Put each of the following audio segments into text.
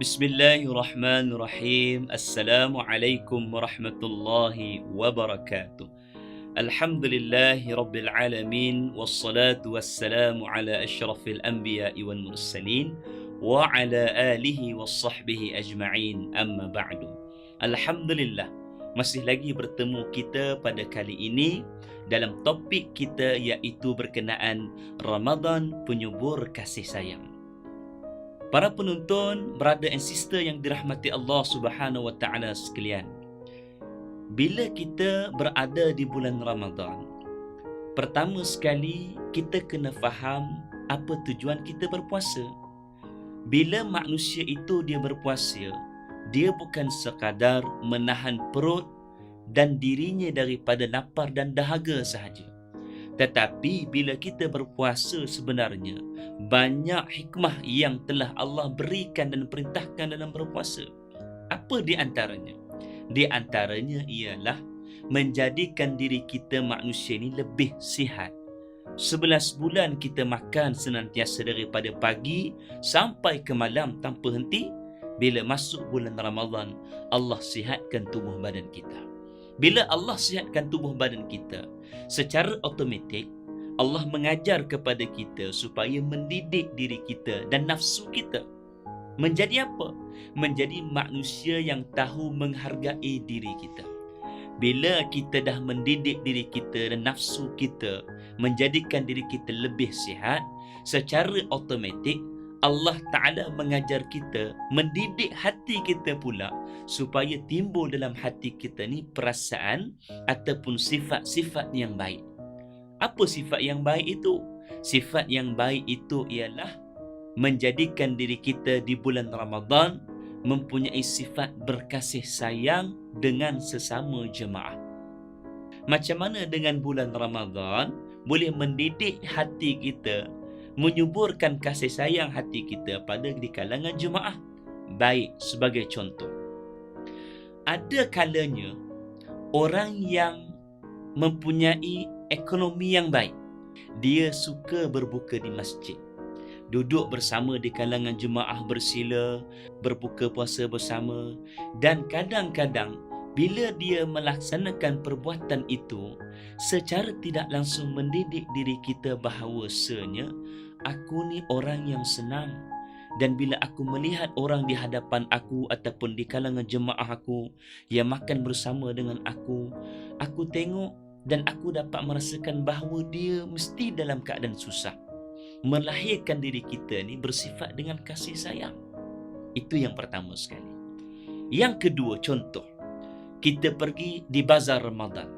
Bismillahirrahmanirrahim. Assalamualaikum warahmatullahi wabarakatuh. Alhamdulillahi rabbil alamin. Wassalatu wassalamu ala asyrafil anbiya'i wal mursalin wa ala alihi wassahbihi ajma'in, amma ba'du. Alhamdulillah, masih lagi bertemu kita pada kali ini dalam topik kita, iaitu berkenaan Ramadan penyubur kasih sayang. Para penonton, brother and sister yang dirahmati Allah Subhanahu wa taala sekalian. Bila kita berada di bulan Ramadan, pertama sekali kita kena faham apa tujuan kita berpuasa. Bila manusia itu dia berpuasa, dia bukan sekadar menahan perut dan dirinya daripada lapar dan dahaga sahaja. Tetapi bila kita berpuasa, sebenarnya banyak hikmah yang telah Allah berikan dan perintahkan dalam berpuasa. Apa di antaranya? Di antaranya ialah menjadikan diri kita manusia ini lebih sihat. 11 bulan kita makan senantiasa daripada pagi sampai ke malam tanpa henti. Bila masuk bulan Ramadan, Allah sihatkan tubuh badan kita. Bila Allah sihatkan tubuh badan kita, secara automatik Allah mengajar kepada kita supaya mendidik diri kita dan nafsu kita. Menjadi apa? Menjadi manusia yang tahu menghargai diri kita. Bila kita dah mendidik diri kita dan nafsu kita, menjadikan diri kita lebih sihat, secara automatik Allah Ta'ala mengajar kita, mendidik hati kita pula supaya timbul dalam hati kita ni perasaan ataupun sifat-sifat yang baik. Apa sifat yang baik itu? Sifat yang baik itu ialah menjadikan diri kita di bulan Ramadan mempunyai sifat berkasih sayang dengan sesama jemaah. Macam mana dengan bulan Ramadan boleh mendidik hati kita, menyuburkan kasih sayang hati kita pada di kalangan jemaah? Baik, sebagai contoh, ada kalanya orang yang mempunyai ekonomi yang baik, dia suka berbuka di masjid, duduk bersama di kalangan jemaah bersila, berbuka puasa bersama. Dan kadang-kadang bila dia melaksanakan perbuatan itu, secara tidak langsung mendidik diri kita bahawasanya aku ni orang yang senang, dan bila aku melihat orang di hadapan aku ataupun di kalangan jemaah aku yang makan bersama dengan aku tengok dan aku dapat merasakan bahawa dia mesti dalam keadaan susah. Melahirkan diri kita ni bersifat dengan kasih sayang. Itu yang pertama sekali. Yang kedua, contoh, kita pergi di bazar Ramadan,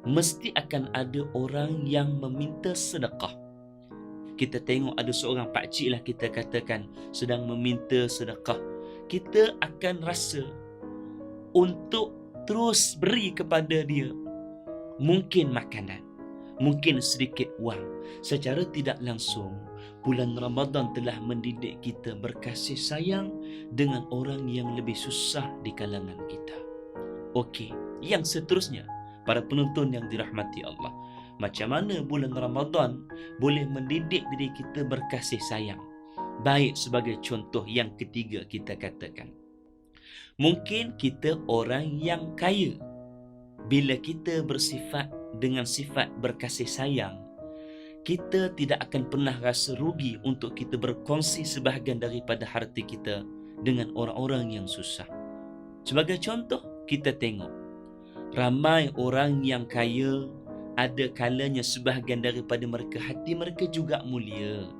mesti akan ada orang yang meminta sedekah. Kita tengok ada seorang pakcik lah, kita katakan, sedang meminta sedekah. Kita akan rasa untuk terus beri kepada dia, mungkin makanan, mungkin sedikit wang. Secara tidak langsung, bulan Ramadan telah mendidik kita berkasih sayang dengan orang yang lebih susah di kalangan kita. Okey, yang seterusnya, para penonton yang dirahmati Allah, macam mana bulan Ramadan boleh mendidik diri kita berkasih sayang? Baik, sebagai contoh yang ketiga kita katakan, mungkin kita orang yang kaya. Bila kita bersifat dengan sifat berkasih sayang, kita tidak akan pernah rasa rugi untuk kita berkongsi sebahagian daripada harta kita dengan orang-orang yang susah. Sebagai contoh, kita tengok ramai orang yang kaya, ada kalanya sebahagian daripada mereka hati mereka juga mulia.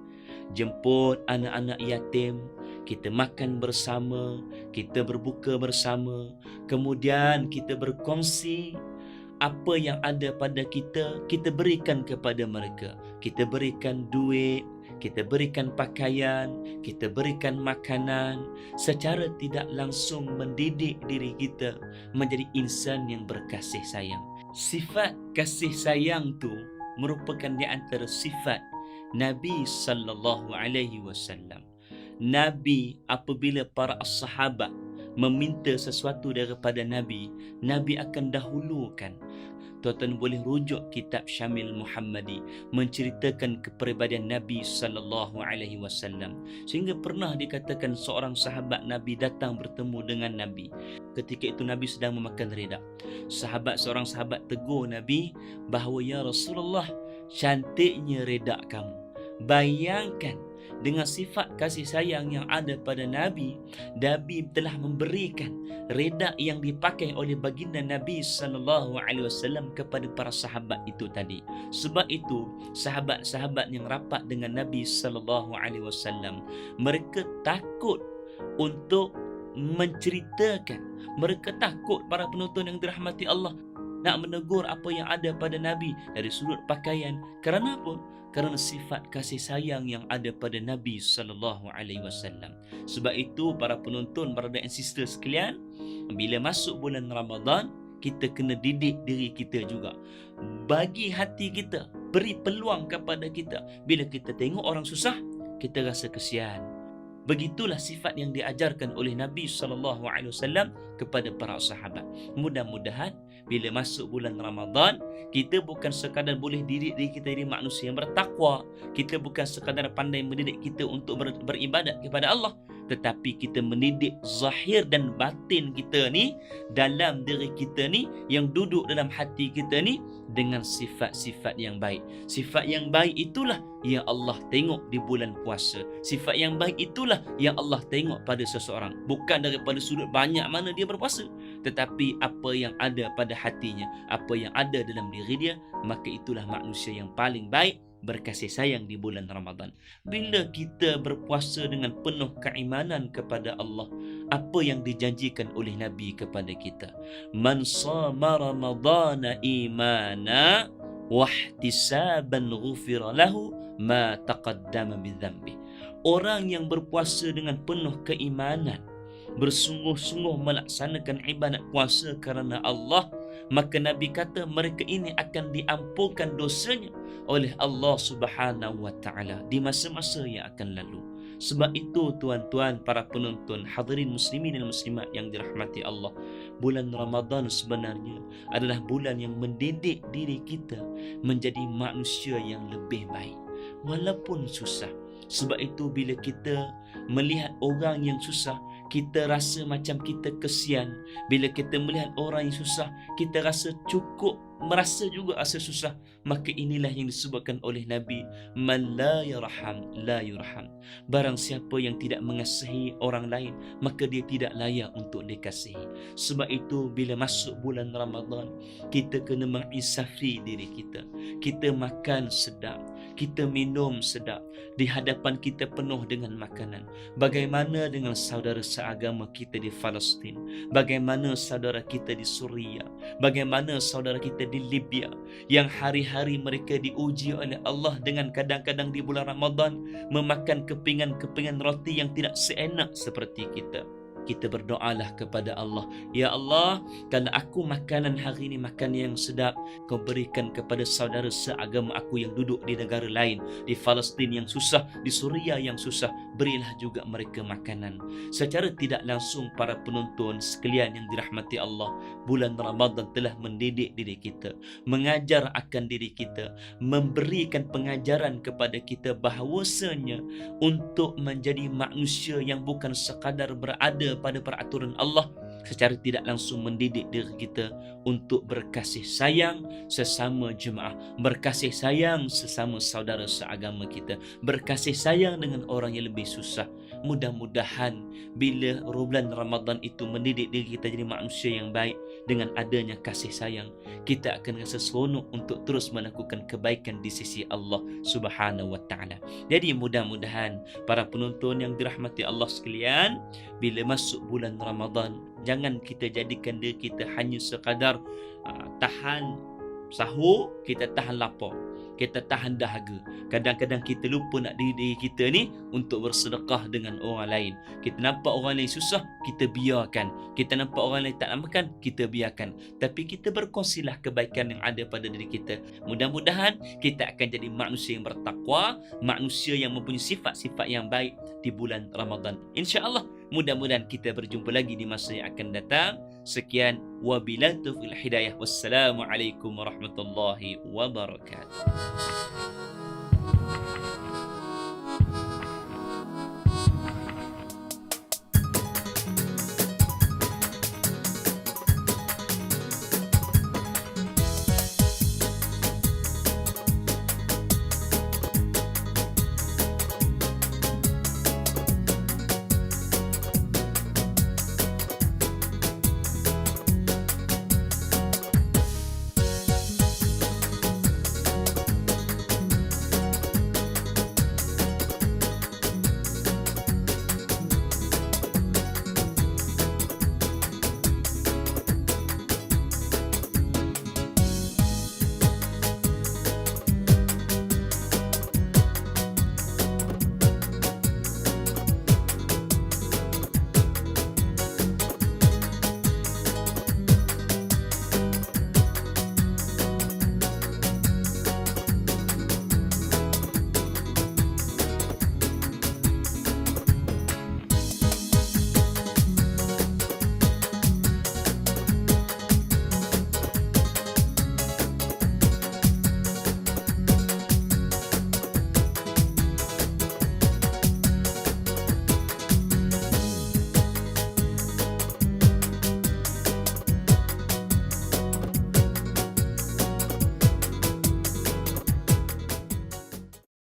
Jemput anak-anak yatim, kita makan bersama, kita berbuka bersama, kemudian kita berkongsi apa yang ada pada kita, kita berikan kepada mereka. Kita berikan duit, kita berikan pakaian, kita berikan makanan. Secara tidak langsung mendidik diri kita menjadi insan yang berkasih sayang. Sifat kasih sayang tu merupakan di antara sifat Nabi sallallahu alaihi wasallam. Nabi apabila para sahabat meminta sesuatu daripada Nabi, Nabi akan dahulukan tuan-tuan boleh rujuk kitab Syamil Muhammadi menceritakan kepribadian Nabi sallallahu alaihi wasallam, sehingga pernah dikatakan seorang sahabat Nabi datang bertemu dengan Nabi. Ketika itu Nabi sedang memakan reda. Seorang sahabat tegur Nabi bahawa, ya Rasulullah, cantiknya reda kamu. Bayangkan dengan sifat kasih sayang yang ada pada Nabi, Nabi telah memberikan reda yang dipakai oleh baginda Nabi sallallahu alaihi wasallam kepada para sahabat itu tadi. Sebab itu sahabat-sahabat yang rapat dengan Nabi sallallahu alaihi wasallam, mereka takut untuk menceritakan, mereka takut, para penonton yang dirahmati Allah, nak menegur apa yang ada pada Nabi dari sudut pakaian. Kerana apa? Kerana sifat kasih sayang yang ada pada Nabi sallallahu alaihi wasallam. Sebab itu para penonton, brother and sister sekalian, bila masuk bulan Ramadan, kita kena didik diri kita juga. Bagi hati kita, beri peluang kepada kita. Bila kita tengok orang susah, kita rasa kesian. Begitulah sifat yang diajarkan oleh Nabi SAW kepada para sahabat. Mudah-mudahan bila masuk bulan Ramadan, kita bukan sekadar boleh didik diri kita jadi manusia yang bertakwa. Kita bukan sekadar pandai mendidik kita untuk beribadat kepada Allah, tetapi kita mendidik zahir dan batin kita ni, dalam diri kita ni, yang duduk dalam hati kita ni, dengan sifat-sifat yang baik. Sifat yang baik itulah yang Allah tengok di bulan puasa. Sifat yang baik itulah yang Allah tengok pada seseorang. Bukan daripada sudut banyak mana dia berpuasa, tetapi apa yang ada pada hatinya, apa yang ada dalam diri dia, maka itulah manusia yang paling baik, berkasih sayang di bulan Ramadan. Bila kita berpuasa dengan penuh keimanan kepada Allah, apa yang dijanjikan oleh Nabi kepada kita? Man shama ramadana imana wahtisaban ghufira lahu ma taqaddama min dhanbi. Orang yang berpuasa dengan penuh keimanan, bersungguh-sungguh melaksanakan ibadat puasa kerana Allah, maka Nabi kata mereka ini akan diampunkan dosanya oleh Allah Subhanahu wa taala di masa-masa yang akan lalu. Sebab itu tuan-tuan, para penonton, hadirin muslimin dan muslimat yang dirahmati Allah, bulan Ramadan sebenarnya adalah bulan yang mendidik diri kita menjadi manusia yang lebih baik walaupun susah. Sebab itu bila kita melihat orang yang susah, kita rasa macam kita kesian. Bila kita melihat orang yang susah, kita rasa cukup merasa juga rasa susah. Maka inilah yang disebutkan oleh Nabi, man la yarham la yurham. Barang siapa yang tidak mengasihi orang lain, maka dia tidak layak untuk dikasihi. Sebab itu bila masuk bulan Ramadan, kita kena menginsafi diri kita. Kita makan sedap, kita minum sedap, di hadapan kita penuh dengan makanan. Bagaimana dengan saudara seagama kita di Palestin? Bagaimana saudara kita di Suria? Bagaimana saudara kita di Libya, yang hari-hari mereka diuji oleh Allah dengan kadang-kadang di bulan Ramadan memakan kepingan-kepingan roti yang tidak seenak seperti kita. Kita berdoalah kepada Allah, ya Allah, kalau aku makanan hari ini makan yang sedap, kau berikan kepada saudara seagama aku yang duduk di negara lain, di Palestin yang susah, di Suria yang susah, berilah juga mereka makanan. Secara tidak langsung para penonton sekalian yang dirahmati Allah, bulan Ramadan telah mendidik diri kita, mengajar akan diri kita, memberikan pengajaran kepada kita bahawasanya untuk menjadi manusia yang bukan sekadar berada pada peraturan Allah, secara tidak langsung mendidik diri kita untuk berkasih sayang sesama jemaah, berkasih sayang sesama saudara seagama kita, berkasih sayang dengan orang yang lebih susah. Mudah-mudahan bila bulan Ramadan itu mendidik diri kita jadi manusia yang baik, dengan adanya kasih sayang, kita akan rasa seronok untuk terus melakukan kebaikan di sisi Allah Subhanahu wa taala. Jadi mudah-mudahan para penonton yang dirahmati Allah sekalian, bila masuk bulan Ramadan, jangan kita jadikan diri kita hanya sekadar tahan sahur, kita tahan lapar, kita tahan dahaga. Kadang-kadang kita lupa nak diri kita ni untuk bersedekah dengan orang lain. Kita nampak orang lain susah, kita biarkan. Kita nampak orang lain tak nak makan, kita biarkan. Tapi kita berkongsilah kebaikan yang ada pada diri kita. Mudah-mudahan kita akan jadi manusia yang bertakwa, manusia yang mempunyai sifat-sifat yang baik di bulan Ramadan. InsyaAllah Mudah-mudahan kita berjumpa lagi di masa yang akan datang. Sekian, wabillahi taufiq wal hidayah. Wassalamualaikum warahmatullahi wabarakatuh.